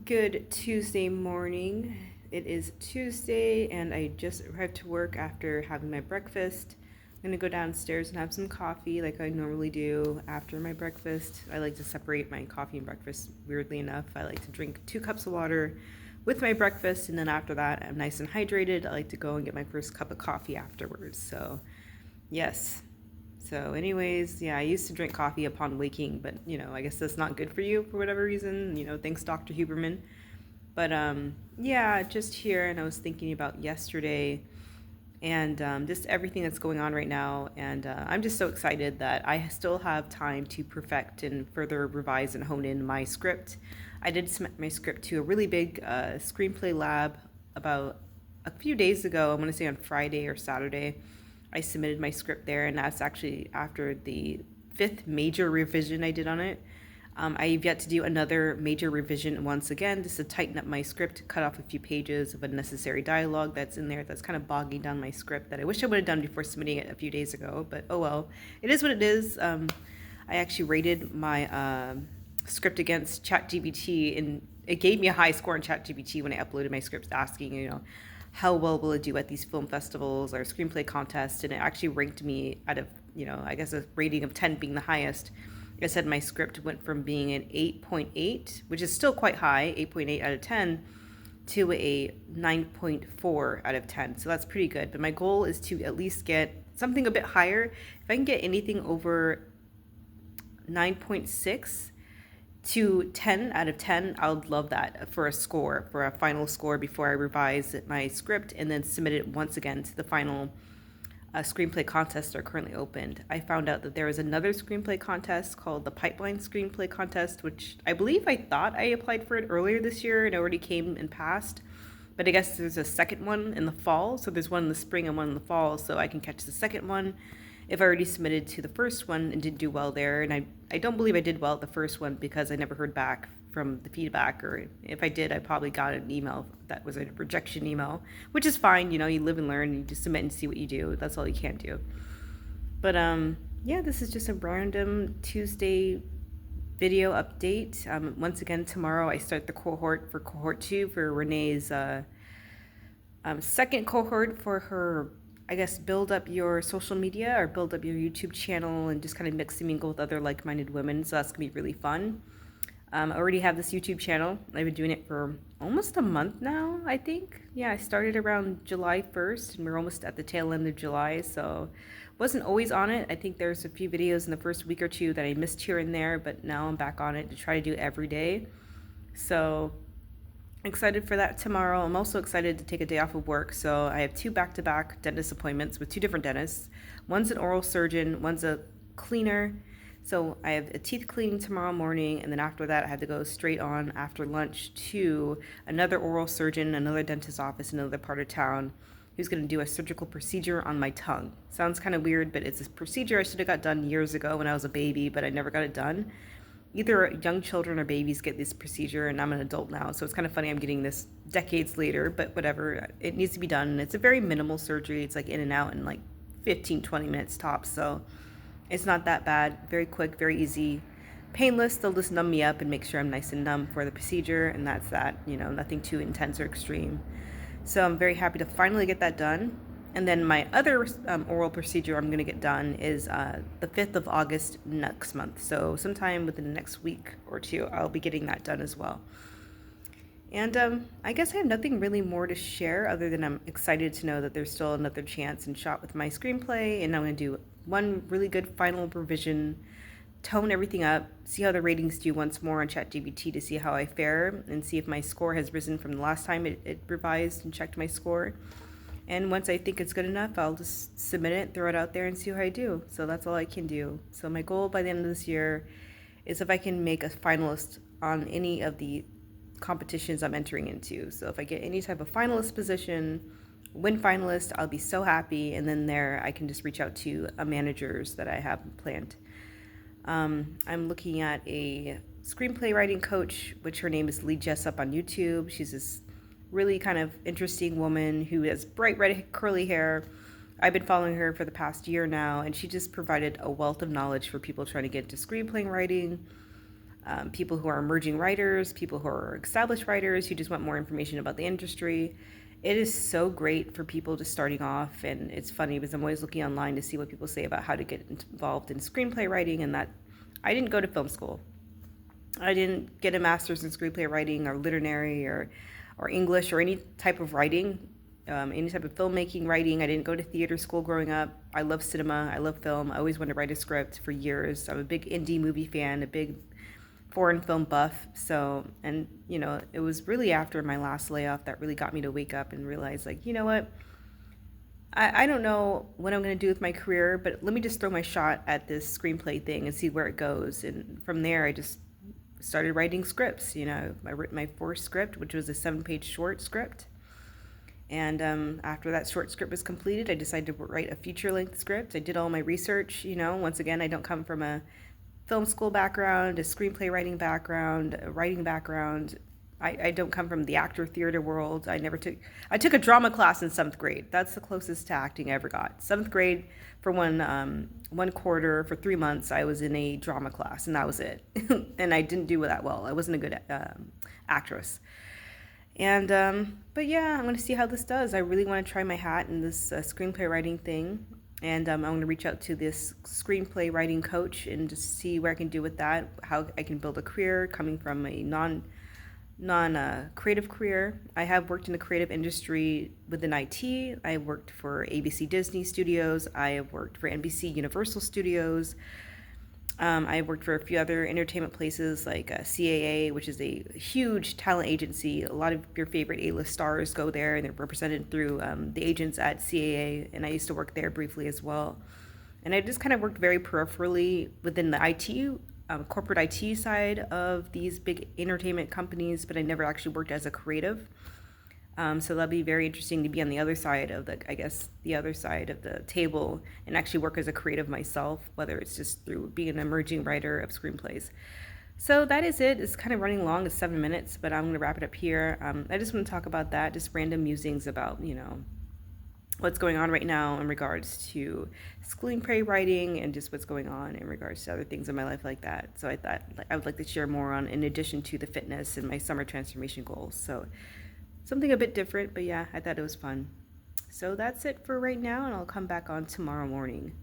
Good Tuesday morning. It is Tuesday, and I just arrived to work after having my breakfast. I'm gonna go downstairs and have some coffee like I normally do after my breakfast. I like to separate my coffee and breakfast, weirdly enough. I like to drink 2 cups of water with my breakfast, and then after that, I'm nice and hydrated. I like to go and get my first cup of coffee afterwards. So, yes. So, anyways, yeah, I used to drink coffee upon waking, but I guess that's not good for you for whatever reason. Thanks, Dr. Huberman. But yeah, just here, and I was thinking about yesterday and just everything that's going on right now. And I'm just so excited that I still have time to perfect and further revise and hone in my script. I did submit my script to a really big screenplay lab about a few days ago. I want to say on Friday or Saturday. I submitted my script there, and that's actually after the fifth major revision I did on it. I've yet to do another major revision once again, just to tighten up my script, cut off a few pages of unnecessary dialogue that's in there that's kind of bogging down my script that I wish I would have done before submitting it a few days ago, but oh well. It is what it is. I actually rated my script against ChatGPT, and it gave me a high score in ChatGPT when I uploaded my script asking, how well will it do at these film festivals or screenplay contests, and it actually ranked me out of, I guess a rating of 10 being the highest. I said my script went from being an 8.8, which is still quite high, 8.8 out of 10, to a 9.4 out of 10. So that's pretty good. But my goal is to at least get something a bit higher. If I can get anything over 9.6 to 10 out of 10, I would love that for a score, for a final score before I revise my script and then submit it once again to the final screenplay contests are currently opened. I found out that there was another screenplay contest called the Pipeline Screenplay Contest, which I believe I thought I applied for it earlier this year and already came and passed. But I guess there's a second one in the fall. So there's one in the spring and one in the fall. So I can catch the second one if I already submitted to the first one and didn't do well there. And I don't believe I did well at the first one because I never heard back from the feedback, or if I did, I probably got an email that was a rejection email, which is fine. You live and learn. You just submit and see what you do. That's all you can do. But yeah, this is just a random Tuesday video update. Once again, tomorrow I start the cohort for cohort 2 for Renee's second cohort for her, I guess, build up your social media or build up your YouTube channel and just kind of mix and mingle with other like-minded women. So that's gonna be really fun. I already have this YouTube channel. I've been doing it for almost a month now, I think. Yeah, I started around July 1st, and we're almost at the tail end of July, so wasn't always on it. I think there's a few videos in the first week or two that I missed here and there, but now I'm back on it to try to do it every day. So excited for that tomorrow. I'm also excited to take a day off of work, so I have 2 back-to-back dentist appointments with 2 different dentists. One's an oral surgeon, one's a cleaner. So I have a teeth cleaning tomorrow morning, and then after that I had to go straight on after lunch to another oral surgeon, another dentist office in another part of town, who's going to do a surgical procedure on my tongue. Sounds kind of weird, but it's a procedure I should have got done years ago when I was a baby, but I never got it done. Either young children or babies get this procedure, and I'm an adult now, so it's kind of funny I'm getting this decades later, but whatever. It needs to be done, and it's a very minimal surgery. It's like in and out in like 15, 20 minutes tops, so it's not that bad. Very quick, very easy, painless. They'll just numb me up and make sure I'm nice and numb for the procedure, and that's that. Nothing too intense or extreme. So I'm very happy to finally get that done. And then my other oral procedure I'm going to get done is the 5th of August next month. So sometime within the next week or two, I'll be getting that done as well. And I guess I have nothing really more to share other than I'm excited to know that there's still another chance and shot with my screenplay. And I'm going to do one really good final revision, tone everything up, see how the ratings do once more on ChatGPT to see how I fare and see if my score has risen from the last time it revised and checked my score. And once I think it's good enough, I'll just submit it, throw it out there, and see how I do. So that's all I can do. So my goal by the end of this year is if I can make a finalist on any of the competitions I'm entering into. So if I get any type of finalist position, win finalist, I'll be so happy. And then there I can just reach out to managers that I have planned. I'm looking at a screenplay writing coach, which her name is Lee Jessup on YouTube. She's this really kind of interesting woman who has bright red curly hair. I've been following her for the past year now, and she just provided a wealth of knowledge for people trying to get into screenplay writing. people who are emerging writers, people who are established writers who just want more information about the industry. It is so great for people just starting off, and it's funny because I'm always looking online to see what people say about how to get involved in screenplay writing, and that I didn't go to film school. I didn't get a master's in screenplay writing or literary or English or any type of writing, any type of filmmaking writing. I didn't go to theater school growing up. I love cinema. I love film. I always wanted to write a script for years. I'm a big indie movie fan, a big foreign film buff. So, and it was really after my last layoff that really got me to wake up and realize, like, you know what? I don't know what I'm going to do with my career, but let me just throw my shot at this screenplay thing and see where it goes. And from there, I just started writing scripts. I wrote my first script, which was a 7-page short script. And after that short script was completed, I decided to write a feature-length script. I did all my research. Once again, I don't come from a film school background, a screenplay writing background, a writing background. I don't come from the actor theater world. I took a drama class in 7th grade. That's the closest to acting I ever got. 7th grade for one quarter, for 3 months, I was in a drama class, and that was it. And I didn't do that well. I wasn't a good actress. And, but yeah, I'm going to see how this does. I really want to try my hat in this screenplay writing thing. And I'm going to reach out to this screenplay writing coach and just see where I can do with that, how I can build a career coming from a non-creative career. I have worked in the creative industry within IT. I worked for ABC Disney Studios. I have worked for NBC Universal Studios. I worked for a few other entertainment places like CAA, which is a huge talent agency. A lot of your favorite A-list stars go there, and they're represented through the agents at CAA, and I used to work there briefly as well. And I just kind of worked very peripherally within the IT, corporate IT side of these big entertainment companies, but I never actually worked as a creative. So that'll be very interesting to be on the other side of the other side of the table and actually work as a creative myself, whether it's just through being an emerging writer of screenplays. So that is it. It's kind of running long. It's 7 minutes, but I'm going to wrap it up here. I just want to talk about that, just random musings about, what's going on right now in regards to screenplay writing and just what's going on in regards to other things in my life like that. So I thought I would like to share more on, in addition to the fitness and my summer transformation goals. So something a bit different, but yeah, I thought it was fun. So that's it for right now, and I'll come back on tomorrow morning.